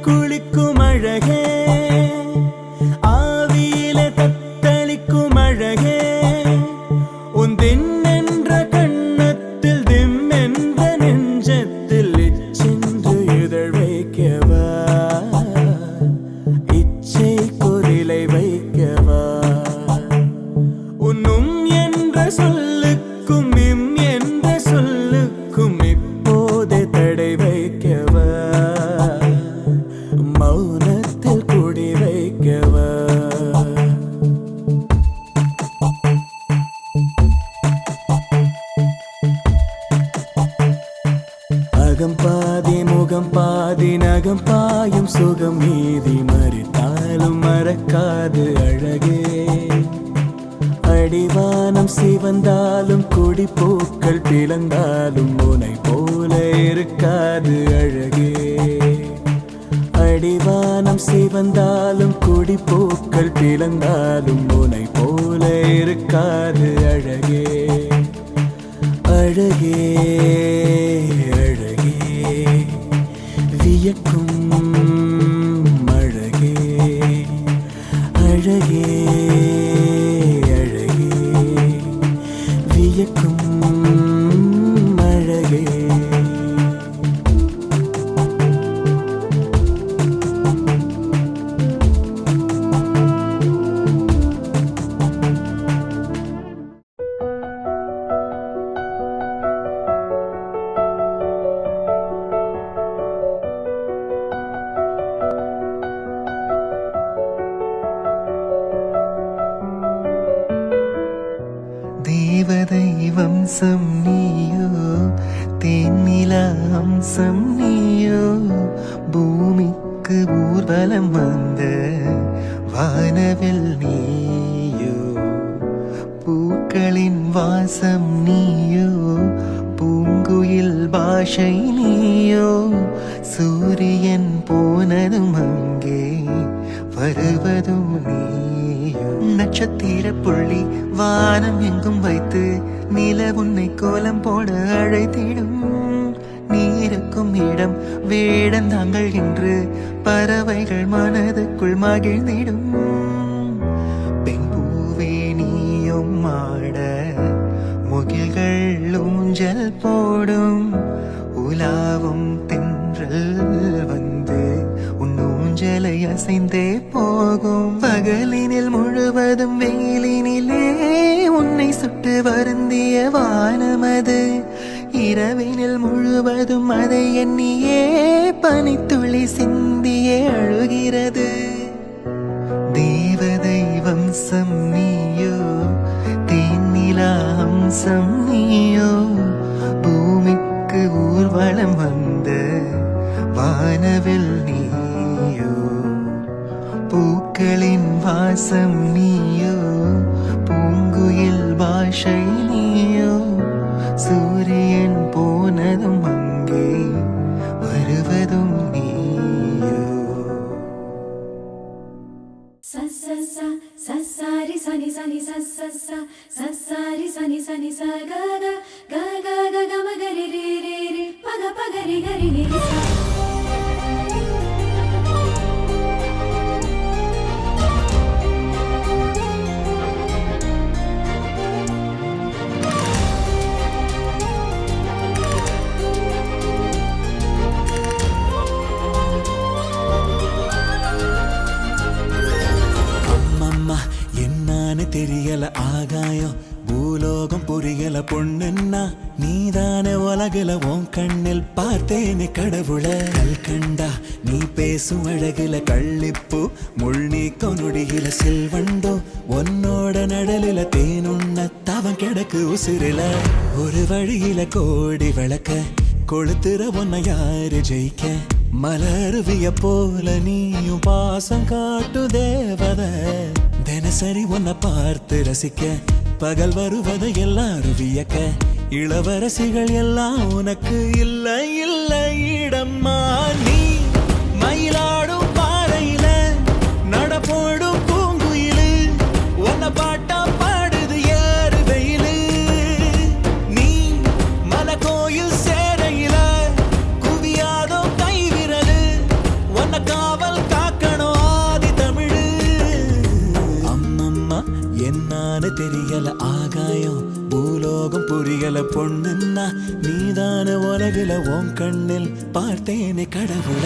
குளிக்கும் அழகே, ஆவியில தத்தளிக்கும் அழகே, உன் தின்னென்ற கண்ணத்தில் திம் என்ற நெஞ்சத்தில் இச்சென்று இதழ் வைக்கவா, இச்சை குரிலை வைக்கவா, உன்னும் என்ற சொல்லுக்கும் இம் என்ற சொல்லுக்கும் இப்போதே தடை வைக்கவா, மௌனத்தில் குடி வைக்கவா. அகம் பாதி முகம் பாதி நகம் பாயும் சுகம் மீதி மறித்தாலும் மறக்காது அழகே, அடிவானம் சிவந்தாலும் கொடி பூக்கள் பிளந்தாலும் உனை போல இருக்காது அழகே, அடிவானம் சிவந்தாலும் கொடி பூக்கள் பிளந்தாலும் உனை போல இருக்காது அழகே, அழகே அழகே வியக்கும் அழகே, அழகே அழகே வியக்கும் அழகே. தேவதை வம்சம் நீயோ, தேனிலா அம்சம் நீயோ, பூமிக்கு ஊர்வலம் வந்த வானவில் நீயோ, பூக்களின் வாசம் நீயோ, பூங்குயில் பாஷை நீயோ, சூரியன் போனதும் அங்கே வருவதும் நீயோ, நட்சத்திர புள்ளி வானம் எங்கும் வைத்து நில உன்னை கோலம் போட அழைத்திடும், நீருக்கும் இடம் வேடந்தாங்கள் என்று பறவைகள் மனதுக்குள் மகிழ்ந்திடும், பெண் பூவே நீயும் ஆட முகில்கள் ஊஞ்சல் போடும், உலாவும் தென்றல் வந்து உன் ஊஞ்சலை அசைந்தே போகும், பகலினில் முழுவதும் வெயிலினிலே உன்னை சுட்டு வருந்திய வானமது, இரவினில் முழுவதும் அதை எண்ணியே பனித்துளி சிந்தியே அழுகிறது. தேவதை வம்சம் நீயோ, தேனிலா அம்சம் நீயோ, பூமிக்கு ஊர்வலம் வந்த வானவில் நீயோ, பூக்களின் வாசம் நீயோ, பூங்குயில் பாஷை நீயோ, சூரியன் போனதும் அங்கே வருவதும் நீயோ. சரி சனி சனி சரி சனி சனி ச க க க க க ம க ரி ரி ரி ரி ப க ப க ரி க ரி ரி ச. தெரியல ஆகாயம் பூலோகம் புரியல பொண்ணுன்னா நீதானே உலகுல உன் கண்ணில் பார்த்தேனே கடவுள, கல் கண்டா நீ பேசும் அழகுல கள்ளிப்பு முள் நீக்க நொடியில செல்வண்டோ, உன்னோட நடலில தேனுண்ண தவன் கிடக்கு உசிரில, ஒரு வழியில கோடி விளக்க கொளுத்துற உன்னை யாரு ஜெயிக்க, மலருவிய போல நீயும் பாசம் காட்டு தேவத, தினசரி உன்னை பார்த்து ரசிக்க பகல் வருவதை எல்லாரும் வியக்க, இளவரசிகள் எல்லாம் உனக்கு இல்லை இல்லை இடம்மா, நீ மயிலாடும் பாறையில நடப்போடும் பூங்குயிலு, உன்னை பாட்டா பாடுது ஏறு வெயிலு, நீ மலை கோயில் சேரையில குவியாதோ கை விரலு, உன்னை காவல் காக்கணும் ஆதி தமிழ். அம்மம்மா என்னான்னு தெரியல ஆகாயம் பூலோகம் புரியல பொண்ணுன்னா நீதான உலகில உன் கண்ணில் பார்த்தேனே கடவுள.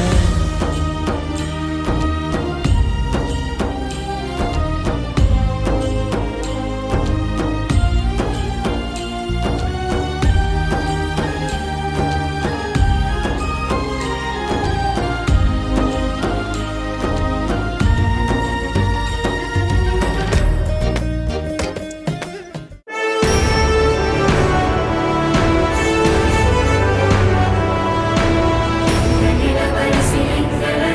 நிலவரிசி எங்கள்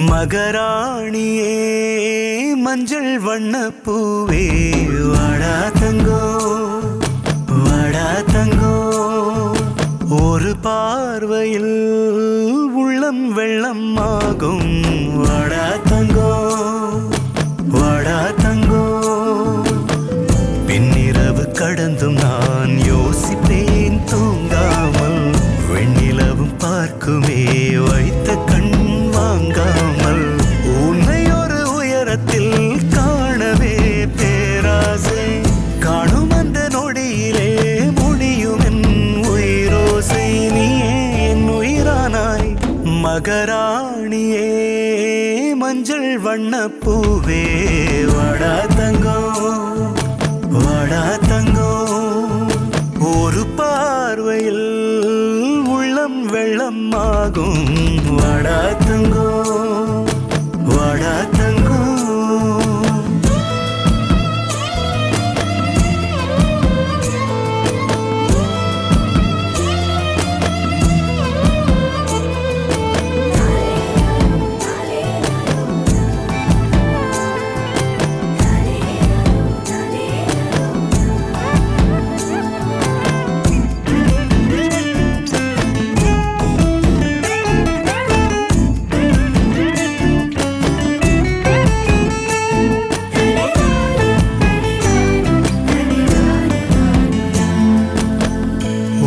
மகராணியே மஞ்சள் வண்ண பூவே வாடா தங்கோ வாடா தங்கோ ஒரு பார்வையில் உள்ளம் வெள்ளம் ஆகும் வாடா தங்கோ வாடா தங்கோ பின்னிரவு கடந்தும் நான் யோசிப்பேன் தூங்காமல் வெண்ணிலவும் பார்க்குமே வைத்த கண் வாங்காமல் உன்னை ஒரு உயரத்தில் காணவே பேராசை காணும் அந்த நொடியிலே முடியும் என் உயிரோசை நீயே என் உயிரானாய் மகராணியே மஞ்சள் வண்ண பூவே வாடா தங்கோ வாடா தங்கோ ஒரு பார்வையில் உள்ளம் வெள்ளம் ஆகும் வாடா தங்கோ வாடா தங்கோ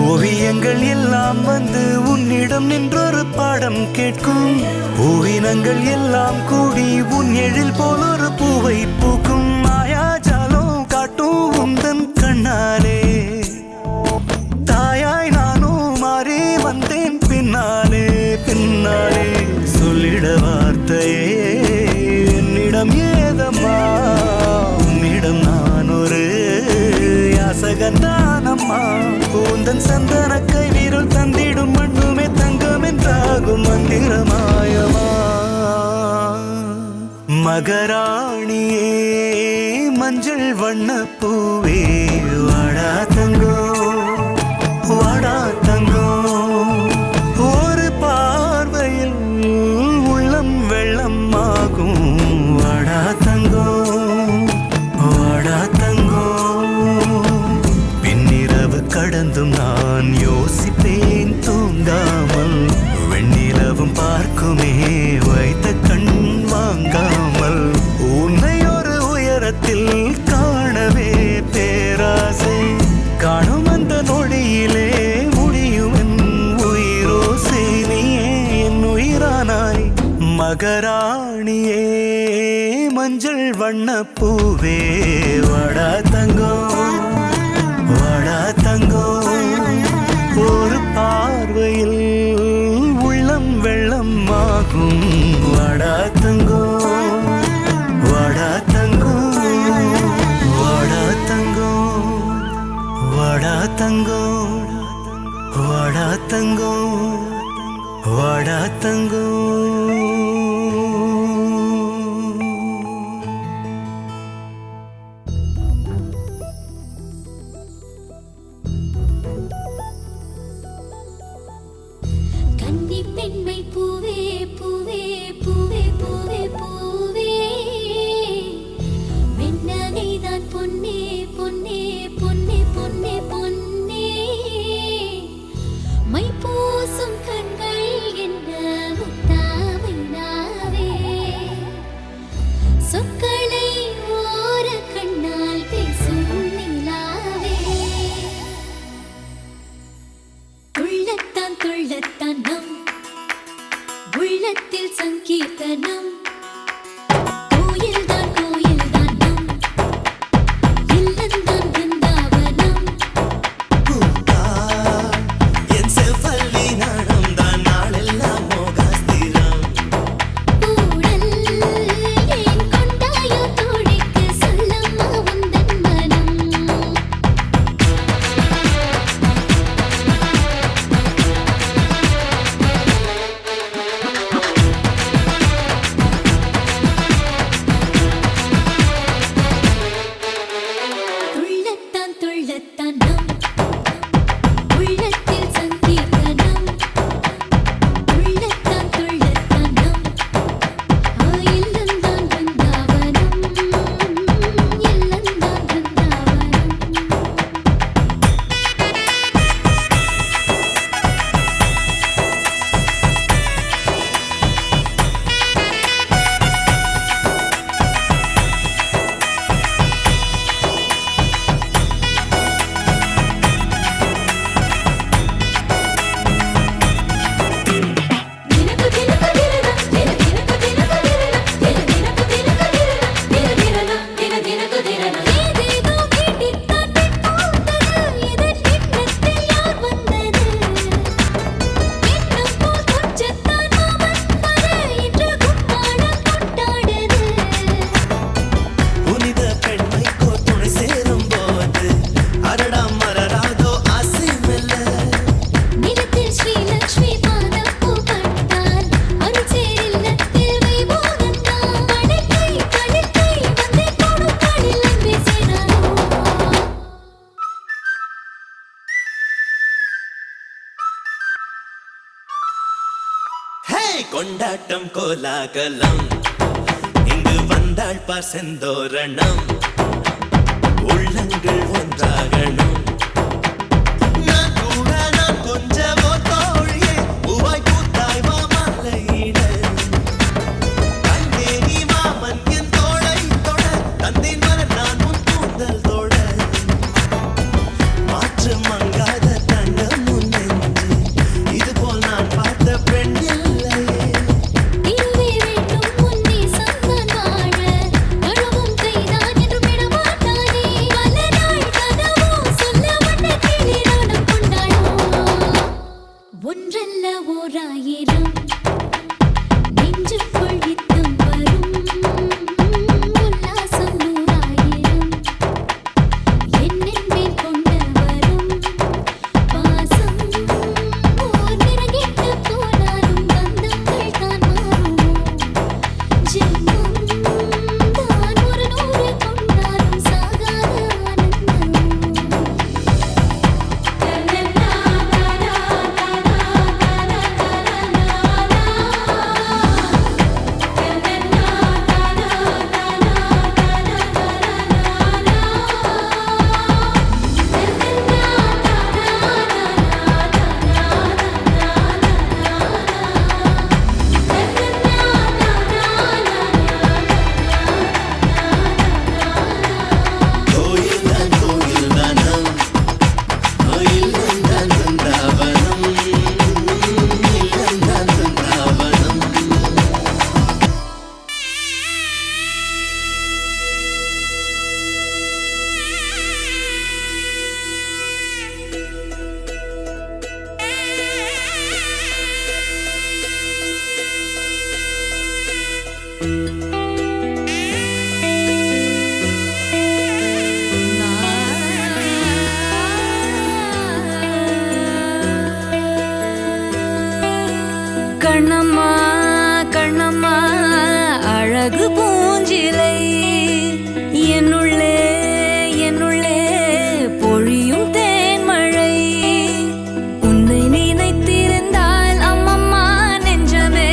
ஓவியங்கள் எல்லாம் வந்து உன்னிடம் நின்றொரு பாடம் கேட்கும் பூவினங்கள் எல்லாம் கூடி உன் எழில் போல் ஒரு பூவை பூக்கும் மாயாஜாலம் காட்டும் உந்தன் கண்ணாலே தாயாய் நானும் மாறி வந்தேன் பின்னாலே பின்னாலே சொல்லிட வார்த்தையே என்னிடம் ஏதம்மா உன்னிடம் நான் ஒரு யாசகந்தானம்மா உந்தன் சந்தன கை வீரல் தந்திடும் மண்ணுமே தங்கம் என்றாகும் மந்திரமாயமா மகராணியே மஞ்சள் வண்ண பூவே வாடா தங்கோ வாடா தங்கோ ஒரு பார்வையில் உள்ளம் வெள்ளம் ஆகும் வாடா தங்கோ வாடா தங்கோ பின்னிரவு கடந்தும் நான் யோசிப்பேன் தூங்காமல் வெண்ணிலவும் பார்க்குமே வைத்த கண் வாங்காமல் உன்னை ஒரு உயரத்தில் காணவே பேராசை காணும் அந்த நொடியிலே முடியும் என் உயிரோசை நீயே என் உயிரானாய் மகராணியே மஞ்சள் வண்ண பூவே வாடா தங்கோ வாடா தங்கோ ஒரு பார்வையில் உள்ளம் வெள்ளம் ஆகும் வாடா தங்கோ வாடா தங்கோ வாடா தங்கோ வாடா தங்கோ வாடா தங்கோ வாடா தங்கோ கன்னி பெண்மை பூவே பூவே பூவே பூவே பூவே வெண்ணகைதான் பொன்னே பொன்னே பொன்னே பொன்னே பொன்னே மை பூசும் கண்கள் என்ன முத்தாமை நாவே சொற்களை ஓர கண்ணால் பேசும் நிலாவே உள்ளத்தான் துள்ளத்தான் நம் உள்ளத்தில் சங்கீர்த்தனம் கோயில்தான் கோயில்தான் நம் இல்லந்தான் பிருந்தாவனம் என் செவ்வல்லி நடந்தான் நாளெல்லாம் மோகாஸ்திரம் ஊடல் ஏன் கொண்டாயோ தோழிக்கு சொல்லம்மா உந்தன் மனம் கொண்டாட்டம் கோலாகலம் இங்கு வந்தாள் பார் செந்தோரணம் உள்ளங்கள் ஒன்றாகணும் நான் கூட நான் கொஞ்சமோ தோழியே பூவாய் பூத்தாய் மாமலையிட கண்டே நீ மாமன் என் தோளை தொட தந்தேன் மன நான் உன் கூந்தல் தொட மாற்று மங்காத தங்கம் உன் நெஞ்சு இதுபோல் நான் பார்த்த பெண் இல்லையே இதுவே வேண்டும் முன்னே சந்தன் வாழ கழுவும் கைதான் என்று விடமாட்டானே பல நாள் கனவோ சொல்ல வந்த கிளி நாடம் கொண்டாடும் ஒன்றல்ல ஓராயிரம் நெஞ்சுக்குள் யுத்தம் வரும் உல்லாசம் நூறாயிரம் என்னின் மேல் கொண்டு வரும் பாசம் ஓர் நிறங்கெட்டு போனாலும் பந்தங்கள் தான் மாறுமோ ஜென்மம் தான் ஒரு நூறு கொண்டாலும் சாகாத கோயில் தான் கோயில் தானம் இல்லம் தான் பிருந்தாவனம் இல்லம் தான் பிருந்தாவனம் கண்ணம்மா கண்ணம்மா அழகு பூஞ்சிலை என்னுள்ளே என்னுள்ளே பொழியும் தேன்மழை உன்னை நினைத்திருந்தால் அம்மம்மா நெஞ்சமே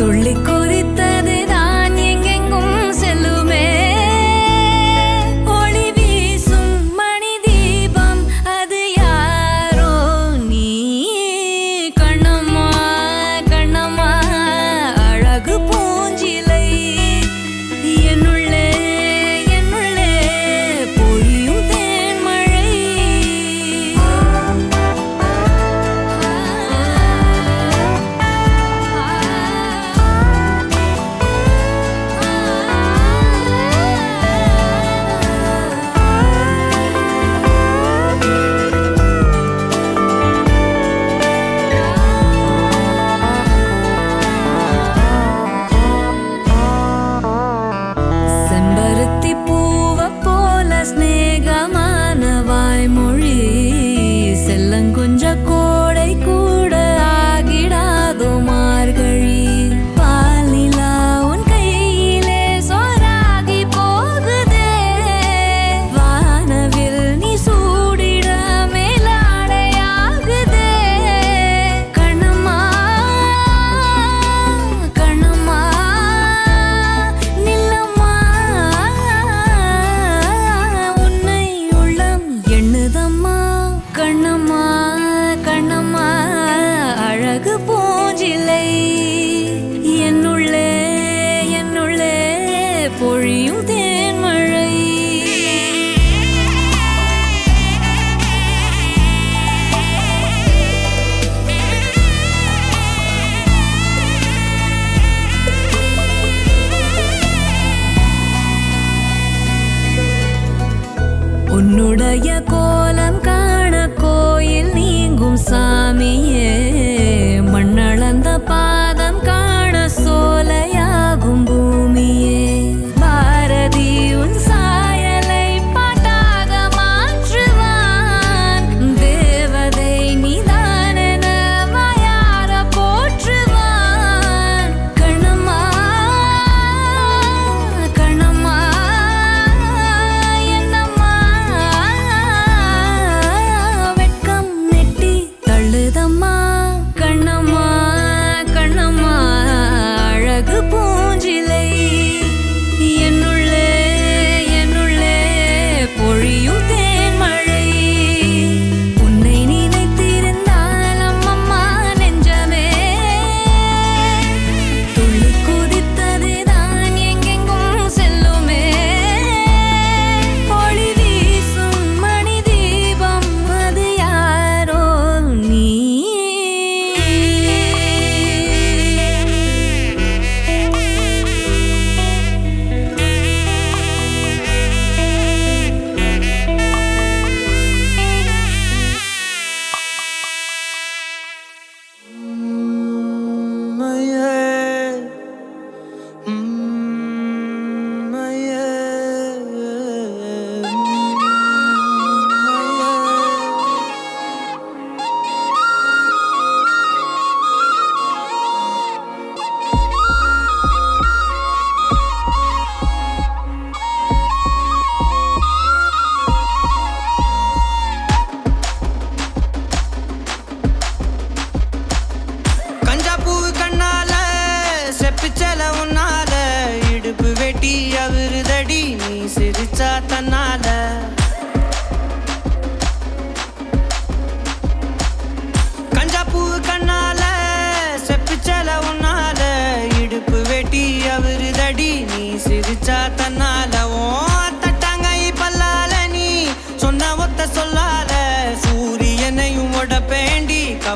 துள்ளி கொதித்ததுதான் எங்கெங்கும் செல்லுமே ஒளி வீசும் மணி தீபம் அது யாரோ நீ கண்ணம்மா கண்ணம்மா அழகு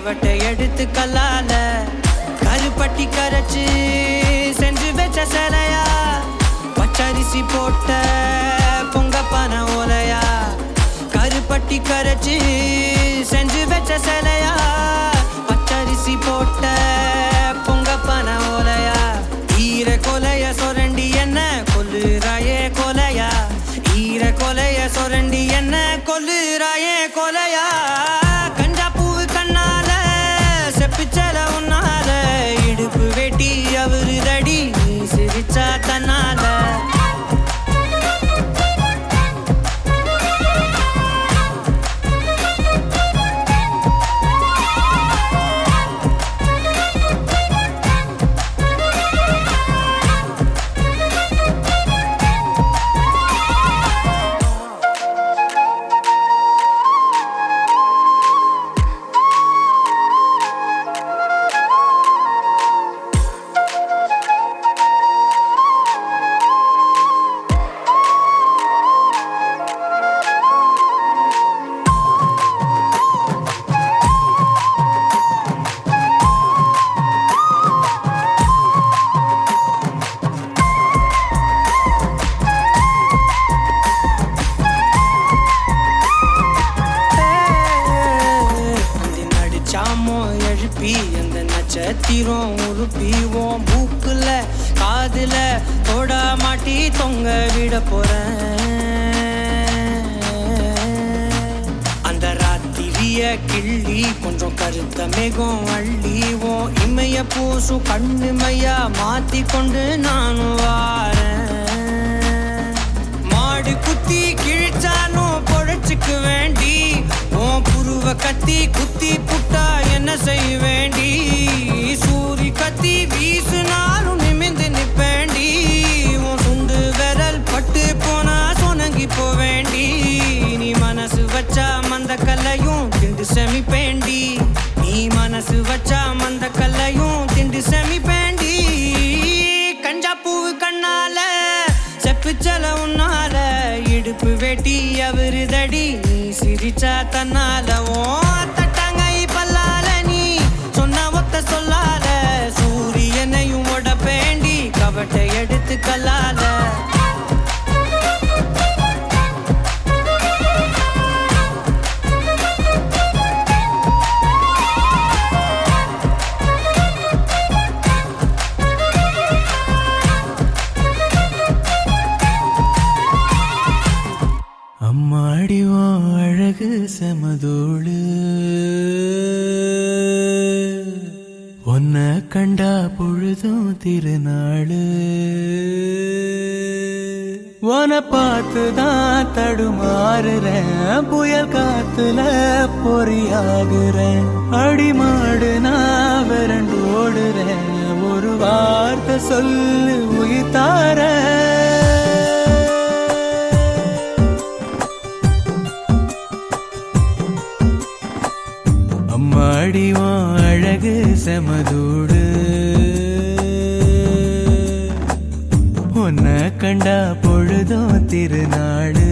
கவட்டை எடுத்து கல்லால கருப்பட்டி கரைச்சு செஞ்சு வச்ச சிலையா பச்சரிசி போட்ட பொங்கப்பான ஓலையா கருப்பட்டி கரைச்சு செஞ்சு வச்ச சிலையா பச்சரிசி போட்ட பொங்கப்பான ஓலையா ஈர கொலைய சொரண்டி என்ன கொல்லுறாயே கொலையா ஈர கொலைய சொரண்டி என்ன கொல்லுறாயே கொலையா கஞ்சா பூவு கண்ணால செப்பிச்சல உன்னால இடுப்பு வெட்டி அவரு தடி நீ சிரிச்சா தன்னால அந்த நட்சத்திரம் உருப்பிவோம் மூக்குல காதுல தொட மாட்டி தொங்க விட போறேன் அந்த ராத்திரிய கிள்ளி கொஞ்சம் கருத்த மேகம் அள்ளிவோம் இமைய பூசும் கண்ணுமையா மாத்தி கொண்டு நானும் வாரேன் மாடு குத்தி கிழிச்சாலும் பொழைச்சுக்கு வேண்டி உன் புருவ கத்தி குத்தி புட்டா என்ன செய்ய வேண்டி சூரி கத்தி வீசுனாலும் நிமிந்து நிப்பேண்டி உன் சுண்டு விரல் பட்டு போனா சொனங்கி போவேண்டி நீ மனசு வச்சா மந்த கல்லையும் திண்டு செமிப்பேண்டி நீ மனசு வச்சா மந்த கல்லையும் திண்டு செமிப்பேண்டி கஞ்சா பூவு கண்ணால செப்புச்சல உன்னால இடுப்பு வெட்டி அவரு தடி நீ சிரிச்சா தன்னால ஓ தட்டாங்கை பல்லால நீ சொன்ன ஒத்த சொல்லால சூரியனையும் உடப்பேண்டி கவட்டை எடுத்து கல்லால அம்மாடிவோ அழகு செமதோடு உன்னை கண்டா பொழுதும் திருநாளு உன்னை பார்த்துதான் தடுமாறுறேன் புயல் காத்துல பொறியாகுறேன் அடிமாடு நான் விரண்டு ஓடுறேன் ஒரு வார்த்தை சொல்லு உயிர் தாரேன் அம்மாடிவோம் அழகு செமதூடு உன்னை கண்டா பொழுதும் திருநாடு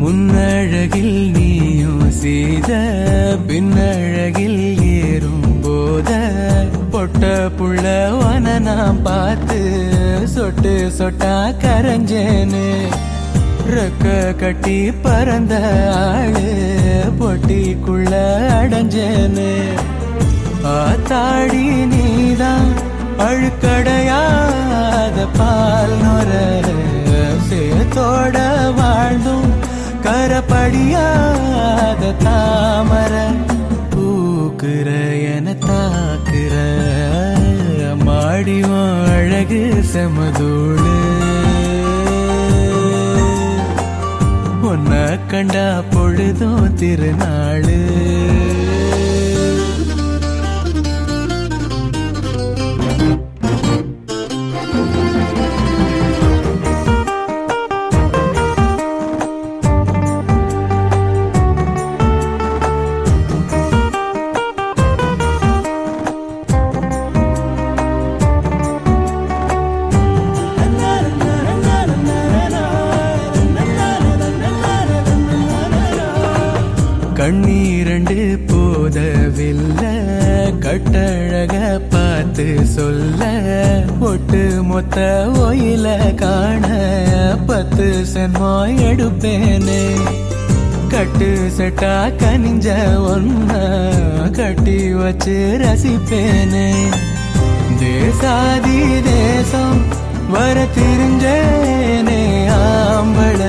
முன்னழகில் நீயும் செய்த பின்னழகில் ஏறும் போத பொட்ட புள்ளவன நான் பார்த்து சொட்டு சொட்டா கரைஞ்சேன்னு ரெக்க கட்டி பறந்த ஆளு பொட்டிக்குள்ள அடைஞ்சேன்னு ஆத்தாடி நீதான் அழுக்கடையாத பால் நொர சேத்தோட வாழ்ந்தும் கரப்படியாத தாமர பூக்குற என தாக்குற மாடிவோ அழகு செமதோடு கண்டா பொழுதும் திருநாளு கண்ணீரண்டு போதவில்லை கட்டழக பார்த்து சொல்ல ஒட்டு மொத்த ஒயில காண 10 சென்மோ எடுப்பேனே கட்டு செட்டா கனிஞ்ச ஒன்ன கட்டி வச்சு ரசிப்பேனே தேசாதி தேசம் வர தெரிஞ்சேனே ஆம்பள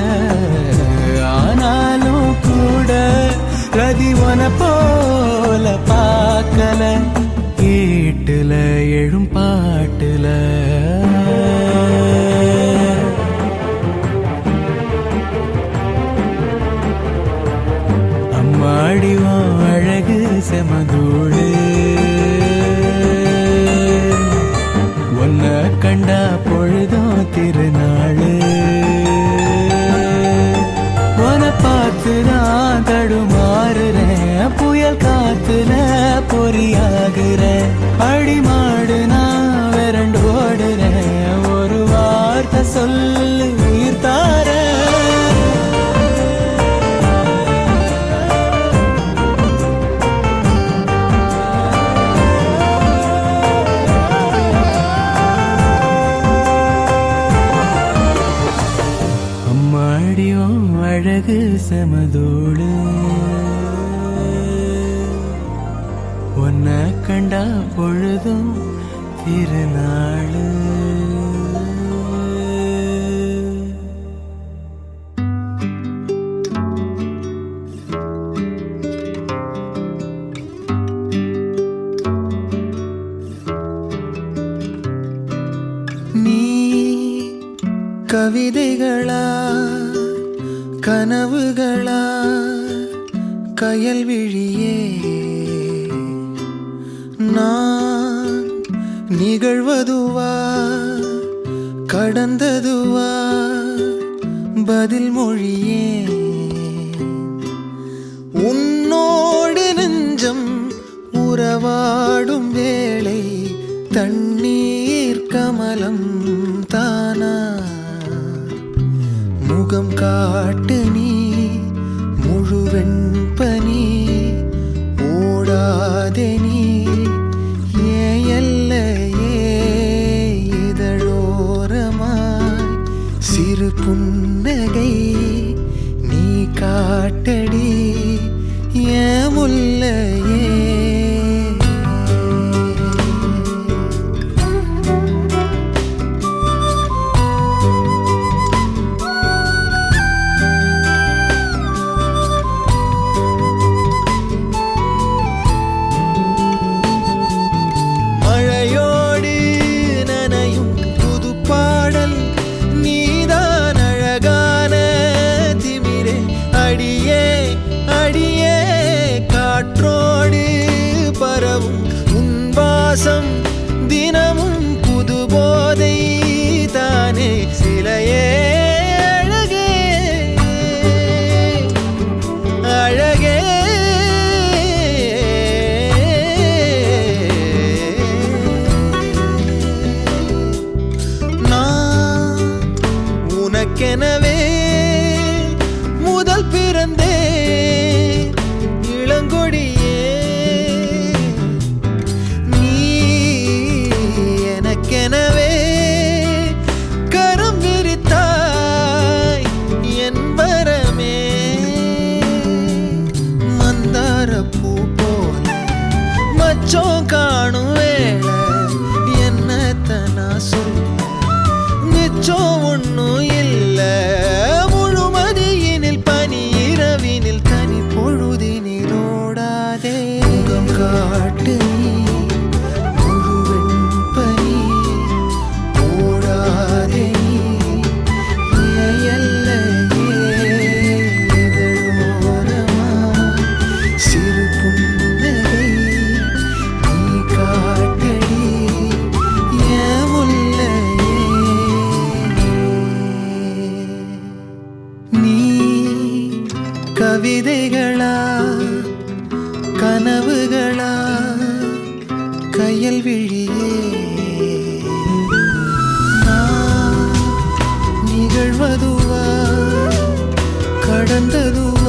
ஆனாலும் கூட ரதிவன போல பார்க்கல வீட்டுல எழும் பாட்டுல அம்மாடிவோம் அழகு செமதூடு ஒன்ன கண்டா பொழுதும் திருநாளு பார்த்துதான் தடுமாறுறேன் புயல் காத்துல பொறியாகுறேன் அடிமாடு நான் விரண்டு ஓடுறேன் ஒரு வார்த்தை சொல்லு உயிர் தார அம்மாடியும் அழகு செமதோடு ஒன்ன கண்டா பொழுதும் திருநாளு நீ கவிதைகளா கனவுகளா கயல் விழியே நான் நிகழ்வதுவா கடந்ததுவா பதில் மொழியே உன்னோடு நெஞ்சம் உறவாடும் வேளை தண்ணீர் கமலம் தானா முகம் காட்டு நீ முழுவெண் பனி ஓடாதே நீ ஏன் எல்லையே இதழோரமாய் சிறு புன்னகை நீ காட்டடி ஏன் முல்லையே தினமும் புது போதை தானே சிலையே அழகே அழகே நான் உனக்கெனவே முதல் பிறந்தே இளங்கொடியே நீ விதைகளா கனவுகளா கையல் விழியே நான் நிகழ்வதுவா கடந்ததுவா